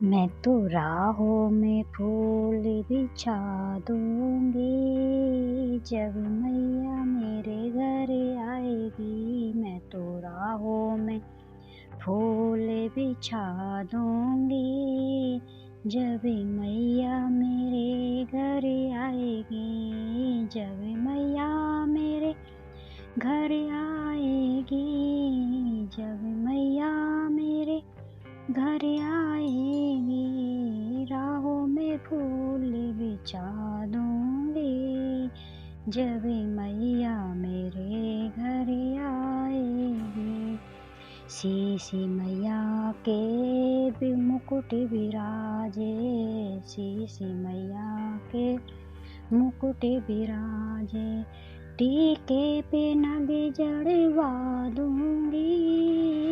मैं तो राहों में फूल बिछा दूंगी, जब मैया मेरे घर आएगी। मैं तो राहों में फूल बिछा दूंगी, जब मैया मेरे घर आएगी। जब मैया मेरे घर आएगी, जब मैया मेरे घर आएगी, राहों में फूल बिछा दूंगी, जब मैया मेरे घर आएगी। शीशी मैया के भी मुकुट विराजे, शीशी मैया के मुकुट विराजे। टीके पे नग जड़वा दूंगी,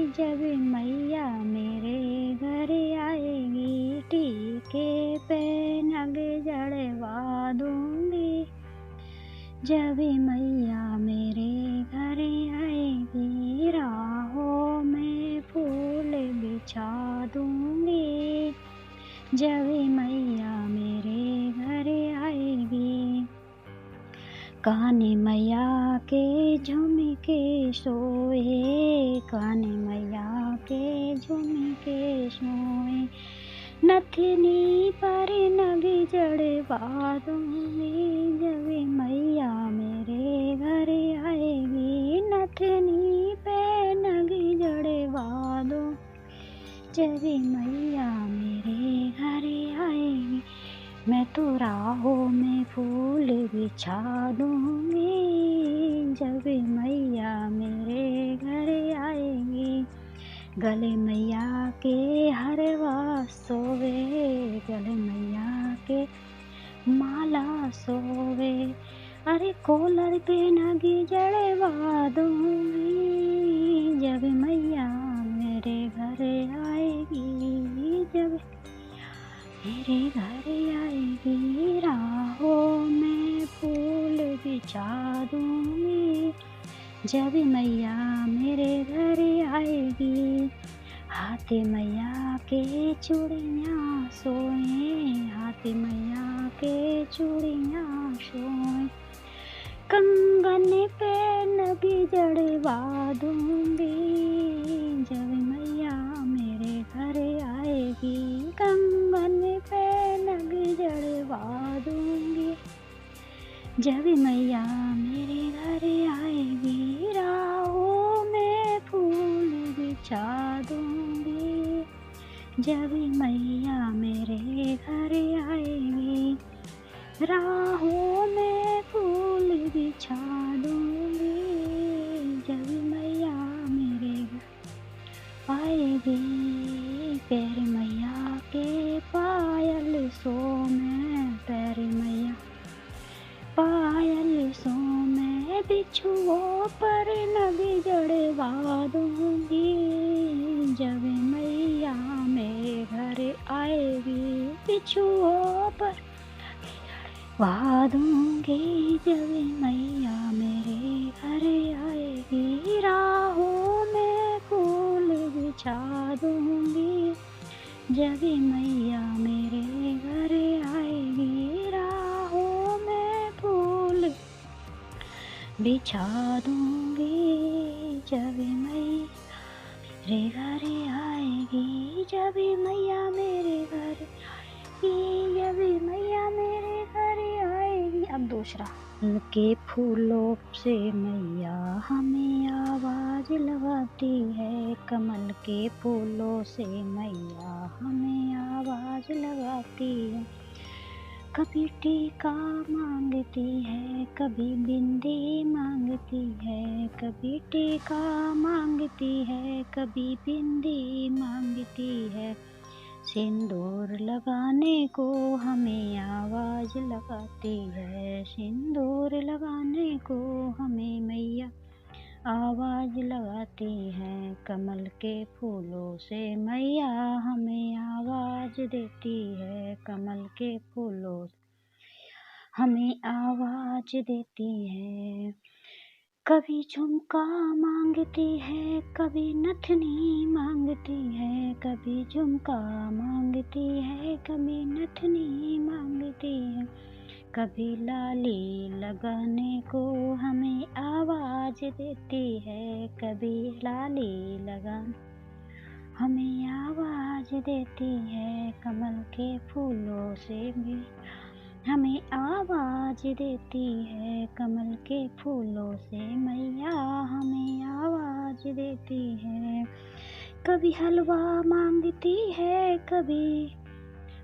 जब मैया मेरे घर आएगी। टीके पे नग जड़वा दूंगी, जब मैया मेरे घर आएगी। राहों में फूल बिछा दूंगी, जब मैया मेरे घर आएगी। कान्हे मैया के झुमके सोए, कान्हे मैया के झुमके सोए। नथनी पर नग जड़वा दूंगी, जब मैया मेरे घर आएगी। नथनी पे नग जड़वा दो, जब मैया मेरे घर आएगी। मैं तो राहों में फूल बिछा दूंगी, जब मैया मेरे घर आएगी। गले मैया के हरवा सोवे, गले मैया के माला सोवे। अरे कोलर पे नगी जड़वा दूंगी, जब मैया मेरे घर आएगी। जब मेरे घर आएगी, राहों में फूल बिछा दूंगी, जब मैया मेरे घर आएगी। हाथे मैया के चूड़ियाँ सोए, हाथे मैया के चूड़ियाँ सोए। कंगन पे नगी जड़वा दूंगी, जब मैया मेरे घर आएगी। कंगन पे नग जड़वा दूंगी, जब मैया मेरे घर आएगी। राहों में फूल बिछा दूंगी, जब मैया मेरे घर आएगी। राहों में फूल बिछा दूंगी, जब मैया मेरे घर आएगी। पैर मैया के पायल सो में, पैर मैया पायल सो में। बिछुओं पर नग जड़वा दूंगी, जब मैया मेरे घर आएगी। बिछुओं पर जड़वा दूंगी, जब मैया मेरे घर आएगी। राहों में फूल बिछा दूंगी, जब मैया मेरे घर आएगी। राहों में फूल बिछा दूंगी, जब मैया मेरे घर आएगी। जब मैया मेरे घर आएगी, जब मैया मेरे घर आएगी। अब दूसरा। के फूलों से मैया हमें आवाज लगाती है, कमल के फूलों से मैया हमें आवाज लगाती है। कभी टीका मांगती है, कभी बिंदी मांगती है। कभी टीका मांगती है, कभी बिंदी मांगती है। सिंदूर लगाने को हमें आवाज लगाती है, सिंदूर लगाने को हमें मैया आवाज लगाती है। कमल के फूलों से मैया हमें आवाज देती है, कमल के फूलों से हमें आवाज देती है। कभी झुमका मांगती है, कभी नथनी मांगती है, कभी झुमका मांगती है, कभी नथनी मांगती है, कभी लाली लगाने को हमें आवाज देती है, कभी लाली लगाने हमें आवाज देती है, कमल के फूलों से भी हमें आवाज देती है, कमल के फूलों से मैया हमें आवाज देती है। कभी हलवा मांगती है, कभी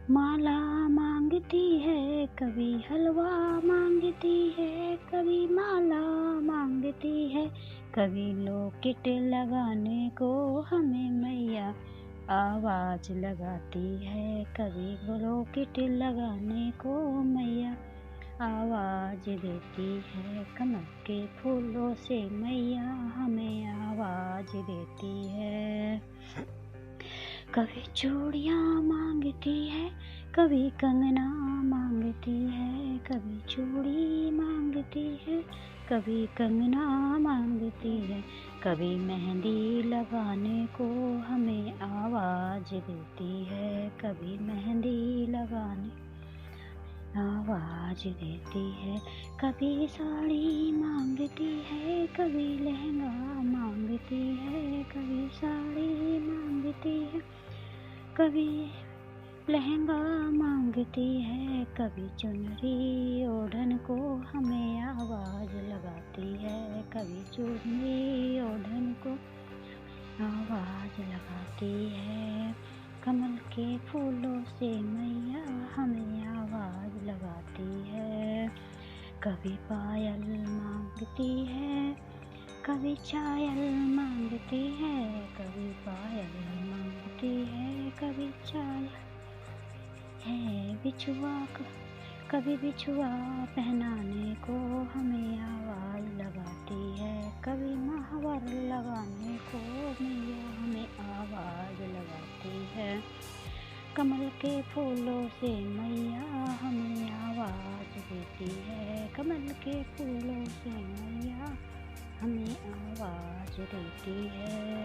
माला मांगती है, कभी हलवा मांगती है, कभी माला मांगती है, कभी लॉकेट लगाने को हमें मैया आवाज लगाती है, कभी लॉकेट लगाने को मैया आवाज देती है, कमल के फूलों से मैया हमें आवाज देती है। कभी चूड़ियाँ मांगती है, कभी कंगना मांगती है, कभी चूड़ी मांगती है, कभी कंगना मांगती है, कभी मेहंदी लगाने को हमें आवाज देती है, कभी मेहंदी लगाने आवाज देती है, कभी साड़ी मांगती है, कभी लहंगा मांगती है, कभी साड़ी मांगती है, कभी लहंगा मांगती है, कभी चुनरी ओढ़न को हमें आवाज लगाती है, कभी चुनरी ओढ़न को आवाज लगाती है, कमल के फूलों से मैया हमें आवाज लगाती है। कभी पायल मांगती है, कभी चायल मांगती है, कभी पायल मांगती है, कभी चायल है बिछुआ कभी बिछुआ पहनाने को हमें आवाज लगाती है, कभी महावर लगाने को मैया हमें आवाज लगाती है, कमल के फूलों से मैया हमें आवाज देती है, कमल के फूलों से मैया हमें आवाज देती है।